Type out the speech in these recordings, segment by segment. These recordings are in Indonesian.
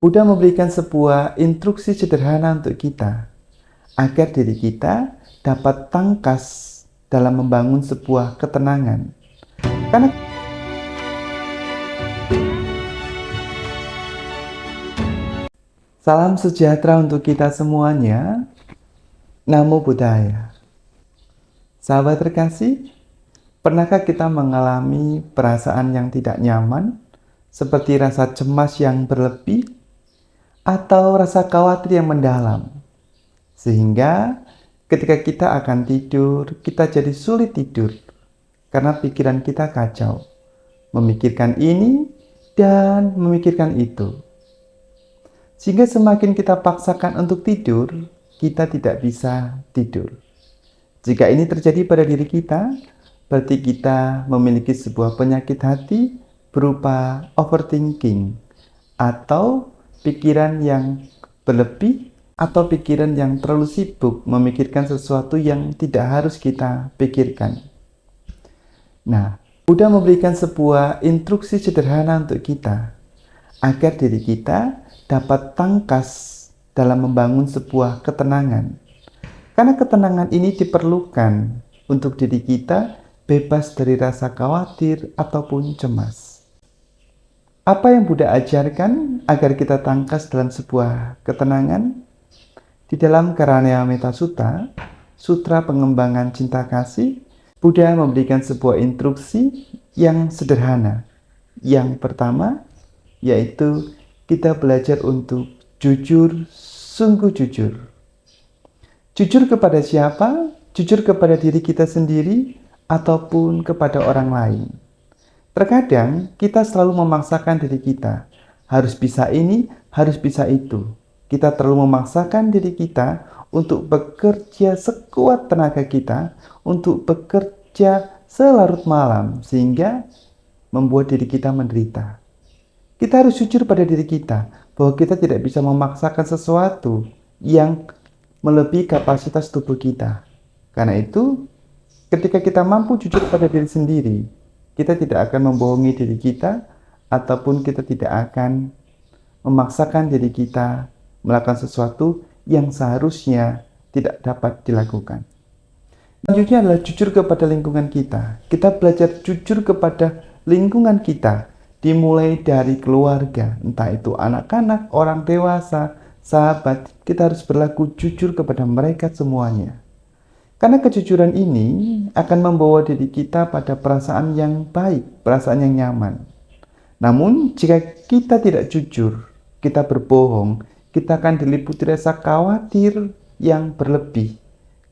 Buddha memberikan sebuah instruksi sederhana untuk kita, agar diri kita dapat tangkas dalam membangun sebuah ketenangan. Karena salam sejahtera untuk kita semuanya. Namo Buddhaya. Sahabat terkasih, pernahkah kita mengalami perasaan yang tidak nyaman, seperti rasa cemas yang berlebih, atau rasa khawatir yang mendalam? Sehingga ketika kita akan tidur, kita jadi sulit tidur, karena pikiran kita kacau, memikirkan ini dan memikirkan itu. Sehingga semakin kita paksakan untuk tidur, kita tidak bisa tidur. Jika ini terjadi pada diri kita, berarti kita memiliki sebuah penyakit hati berupa overthinking, atau pikiran yang berlebih, atau pikiran yang terlalu sibuk memikirkan sesuatu yang tidak harus kita pikirkan. Nah, Buddha memberikan sebuah instruksi sederhana untuk kita, agar diri kita dapat tangkas dalam membangun sebuah ketenangan. Karena ketenangan ini diperlukan untuk diri kita bebas dari rasa khawatir ataupun cemas. Apa yang Buddha ajarkan agar kita tangkas dalam sebuah ketenangan? Di dalam Karanayametta Sutta, Sutra Pengembangan Cinta Kasih, Buddha memberikan sebuah instruksi yang sederhana. Yang pertama, yaitu kita belajar untuk jujur, sungguh jujur. Jujur kepada siapa? Jujur kepada diri kita sendiri ataupun kepada orang lain. Terkadang kita selalu memaksakan diri kita, harus bisa ini, harus bisa itu. Kita terlalu memaksakan diri kita untuk bekerja sekuat tenaga kita, untuk bekerja selarut malam, sehingga membuat diri kita menderita. Kita harus jujur pada diri kita, bahwa kita tidak bisa memaksakan sesuatu yang melebihi kapasitas tubuh kita. Karena itu, ketika kita mampu jujur pada diri sendiri, kita tidak akan membohongi diri kita, ataupun kita tidak akan memaksakan diri kita melakukan sesuatu yang seharusnya tidak dapat dilakukan. Selanjutnya adalah jujur kepada lingkungan kita. Kita belajar jujur kepada lingkungan kita, dimulai dari keluarga, entah itu anak-anak, orang dewasa, sahabat. Kita harus berlaku jujur kepada mereka semuanya. Karena kejujuran ini akan membawa diri kita pada perasaan yang baik, perasaan yang nyaman. Namun jika kita tidak jujur, kita berbohong, kita akan diliputi rasa khawatir yang berlebih.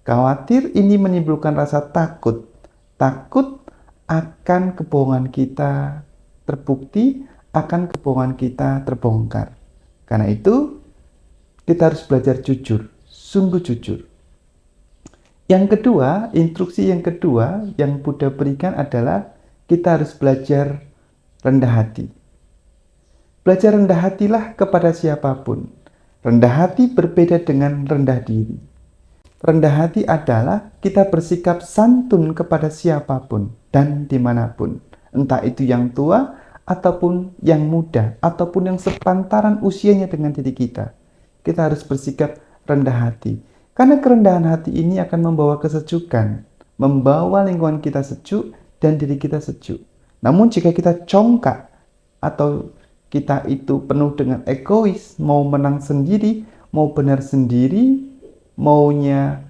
Khawatir ini menimbulkan rasa takut. Takut akan kebohongan kita terbukti, akan kebohongan kita terbongkar. Karena itu, kita harus belajar jujur, sungguh jujur. Yang kedua, instruksi yang kedua yang Buddha berikan adalah kita harus belajar rendah hati. Belajar rendah hatilah kepada siapapun. Rendah hati berbeda dengan rendah diri. Rendah hati adalah kita bersikap santun kepada siapapun dan dimanapun. Entah itu yang tua, ataupun yang muda, ataupun yang sepantaran usianya dengan diri kita. Kita harus bersikap rendah hati. Karena kerendahan hati ini akan membawa kesejukan, membawa lingkungan kita sejuk dan diri kita sejuk. Namun jika kita congkak, atau kita itu penuh dengan egois, mau menang sendiri, mau benar sendiri, maunya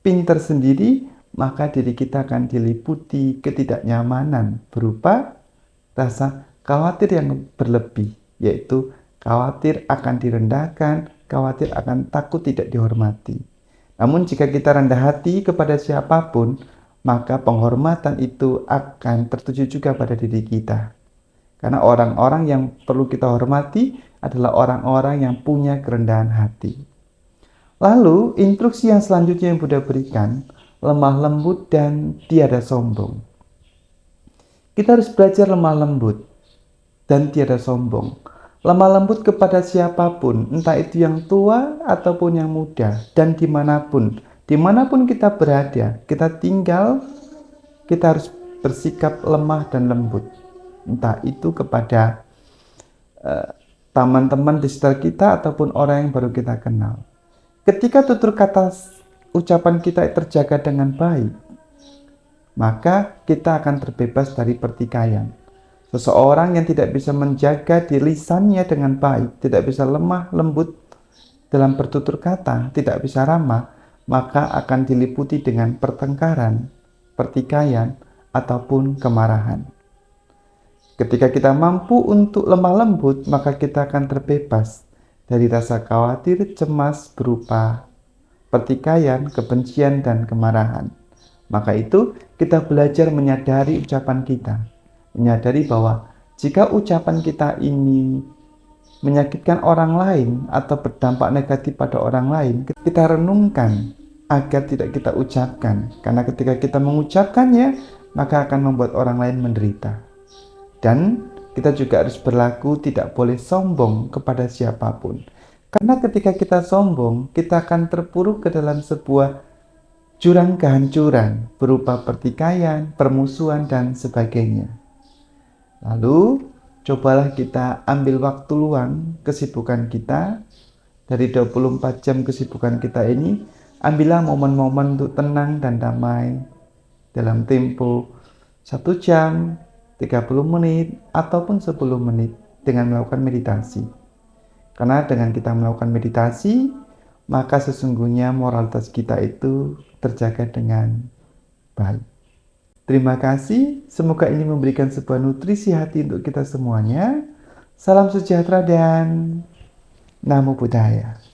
pintar sendiri, maka diri kita akan diliputi ketidaknyamanan berupa rasa khawatir yang berlebih, yaitu khawatir akan direndahkan, khawatir akan takut tidak dihormati. Namun jika kita rendah hati kepada siapapun, maka penghormatan itu akan tertuju juga pada diri kita. Karena orang-orang yang perlu kita hormati adalah orang-orang yang punya kerendahan hati. Lalu, instruksi yang selanjutnya yang Buddha berikan, lemah lembut dan tiada sombong. Kita harus belajar lemah lembut dan tiada sombong. Lemah lembut kepada siapapun, entah itu yang tua ataupun yang muda, dan dimanapun kita berada, kita tinggal, kita harus bersikap lemah dan lembut. Entah itu kepada teman-teman di sekitar kita, ataupun orang yang baru kita kenal. Ketika tutur kata ucapan kita terjaga dengan baik, maka kita akan terbebas dari pertikaian. Seseorang yang tidak bisa menjaga diri lisannya dengan baik, tidak bisa lemah lembut dalam bertutur kata, tidak bisa ramah, maka akan diliputi dengan pertengkaran, pertikaian, ataupun kemarahan. Ketika kita mampu untuk lemah lembut, maka kita akan terbebas dari rasa khawatir, cemas berupa pertikaian, kebencian, dan kemarahan. Maka itu kita belajar menyadari ucapan kita. Menyadari bahwa jika ucapan kita ini menyakitkan orang lain atau berdampak negatif pada orang lain, kita renungkan agar tidak kita ucapkan. Karena ketika kita mengucapkannya, maka akan membuat orang lain menderita. Dan kita juga harus berlaku tidak boleh sombong kepada siapapun. Karena ketika kita sombong, kita akan terpuruk ke dalam sebuah jurang kehancuran berupa pertikaian, permusuhan, dan sebagainya. Lalu, cobalah kita ambil waktu luang kesibukan kita. Dari 24 jam kesibukan kita ini, ambillah momen-momen untuk tenang dan damai dalam tempo 1 jam, 30 menit, ataupun 10 menit dengan melakukan meditasi. Karena dengan kita melakukan meditasi, maka sesungguhnya moralitas kita itu terjaga dengan baik. Terima kasih, semoga ini memberikan sebuah nutrisi hati untuk kita semuanya. Salam sejahtera dan Namo Buddhaya.